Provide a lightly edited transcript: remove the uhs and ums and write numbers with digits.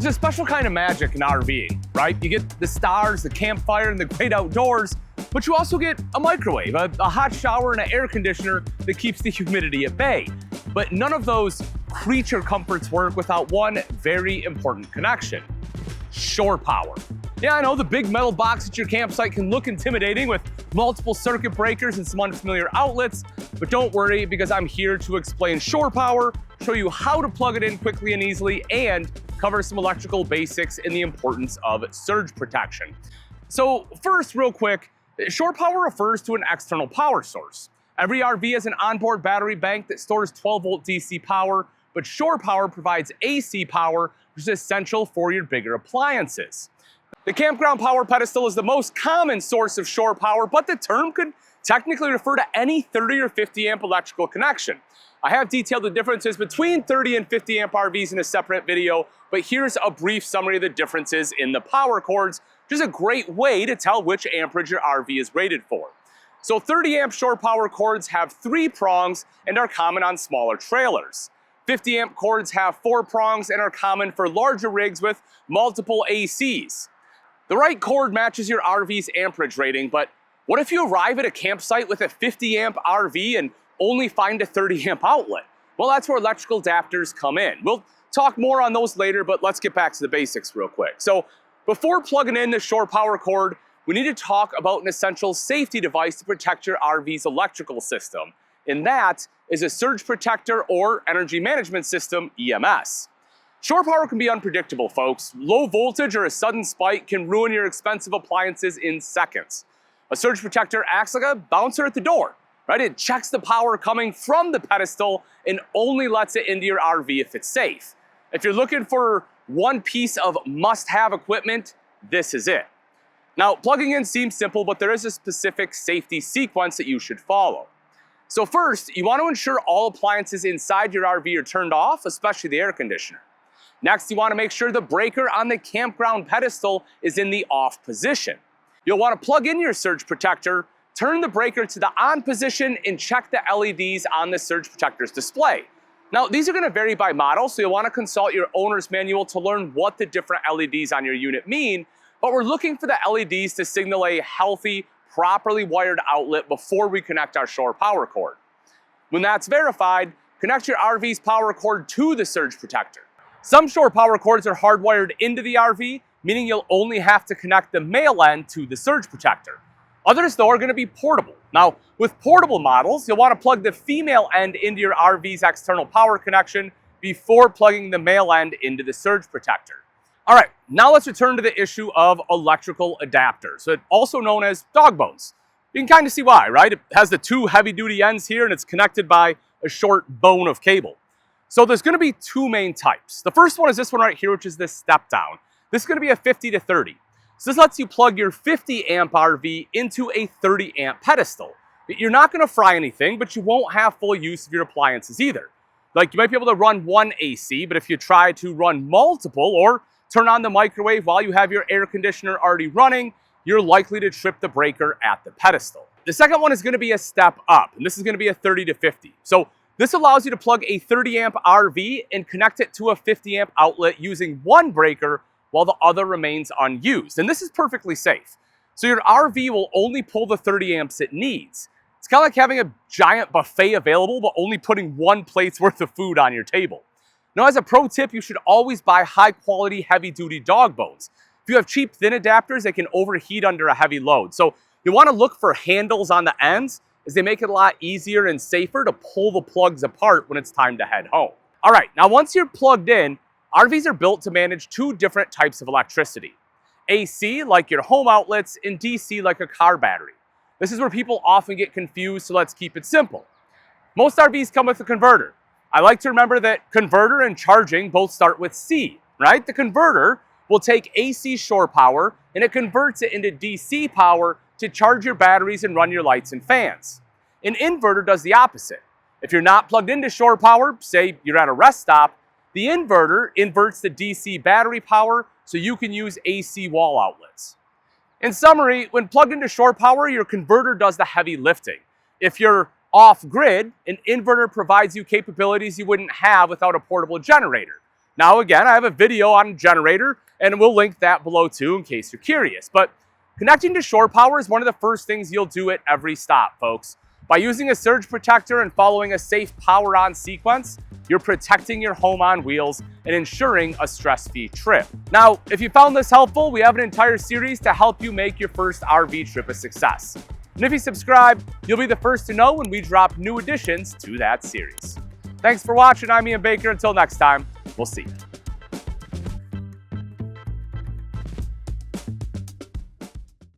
There's a special kind of magic in RVing, right? You get the stars, the campfire, and the great outdoors, but you also get a microwave, a hot shower, and an air conditioner that keeps the humidity at bay. But none of those creature comforts work without one very important connection: shore power. Yeah, I know the big metal box at your campsite can look intimidating with multiple circuit breakers and some unfamiliar outlets, but don't worry, because I'm here to explain shore power, show you how to plug it in quickly and easily, and cover some electrical basics and the importance of surge protection. So first, real quick, shore power refers to an external power source. Every RV has an onboard battery bank that stores 12-volt DC power, but shore power provides AC power, which is essential for your bigger appliances. The campground power pedestal is the most common source of shore power, but the term could technically refer to any 30 or 50 amp electrical connection. I have detailed the differences between 30 and 50 amp RVs in a separate video, but here's a brief summary of the differences in the power cords, which is a great way to tell which amperage your RV is rated for. So 30 amp shore power cords have 3 prongs and are common on smaller trailers. 50 amp cords have 4 prongs and are common for larger rigs with multiple ACs. The right cord matches your RV's amperage rating, but what if you arrive at a campsite with a 50 amp RV and only find a 30 amp outlet? Well, that's where electrical adapters come in. We'll talk more on those later, but let's get back to the basics real quick. So before plugging in the shore power cord, we need to talk about an essential safety device to protect your RV's electrical system, and that is a surge protector or energy management system, EMS. Shore power can be unpredictable, folks. Low voltage or a sudden spike can ruin your expensive appliances in seconds. A surge protector acts like a bouncer at the door, right? It checks the power coming from the pedestal and only lets it into your RV if it's safe. If you're looking for one piece of must-have equipment, this is it. Now, plugging in seems simple, but there is a specific safety sequence that you should follow. So first, you want to ensure all appliances inside your RV are turned off, especially the air conditioner. Next, you want to make sure the breaker on the campground pedestal is in the off position. You'll want to plug in your surge protector, turn the breaker to the on position, and check the LEDs on the surge protector's display. Now, these are going to vary by model, so you'll want to consult your owner's manual to learn what the different LEDs on your unit mean, but we're looking for the LEDs to signal a healthy, properly wired outlet before we connect our shore power cord. When that's verified, connect your RV's power cord to the surge protector. Some shore power cords are hardwired into the RV, meaning you'll only have to connect the male end to the surge protector. Others, though, are going to be portable. Now, with portable models, you'll want to plug the female end into your RV's external power connection before plugging the male end into the surge protector. All right, now let's return to the issue of electrical adapters, also known as dog bones. You can kind of see why, right? It has the 2 heavy-duty ends here, and it's connected by a short bone of cable. So there's going to be 2 main types. The first one is this one right here, which is this step down. This is going to be a 50 to 30. So this lets you plug your 50 amp RV into a 30 amp pedestal. You're not going to fry anything, but you won't have full use of your appliances either. Like, you might be able to run one AC, but if you try to run multiple or turn on the microwave while you have your air conditioner already running, you're likely to trip the breaker at the pedestal. The second one is going to be a step up, and this is going to be a 30 to 50. So this allows you to plug a 30 amp RV and connect it to a 50 amp outlet using one breaker while the other remains unused. And this is perfectly safe. So your RV will only pull the 30 amps it needs. It's kind of like having a giant buffet available, but only putting 1 plate's worth of food on your table. Now, as a pro tip, you should always buy high quality, heavy duty dog bones. If you have cheap thin adapters, they can overheat under a heavy load. So you want to look for handles on the ends, as they make it a lot easier and safer to pull the plugs apart when it's time to head home. All right, now once you're plugged in, RVs are built to manage 2 different types of electricity. AC, like your home outlets, and DC, like a car battery. This is where people often get confused, so let's keep it simple. Most RVs come with a converter. I like to remember that converter and charging both start with C, right? The converter will take AC shore power and it converts it into DC power to charge your batteries and run your lights and fans. An inverter does the opposite. If you're not plugged into shore power, say you're at a rest stop, the inverter inverts the DC battery power so you can use AC wall outlets. In summary, when plugged into shore power, your converter does the heavy lifting. If you're off-grid, an inverter provides you capabilities you wouldn't have without a portable generator. Now again, I have a video on a generator, and we'll link that below too in case you're curious. But connecting to shore power is one of the first things you'll do at every stop, folks. By using a surge protector and following a safe power on sequence, you're protecting your home on wheels and ensuring a stress-free trip. Now, if you found this helpful, we have an entire series to help you make your first RV trip a success. And if you subscribe, you'll be the first to know when we drop new additions to that series. Thanks for watching. I'm Ian Baker. Until next time, we'll see you.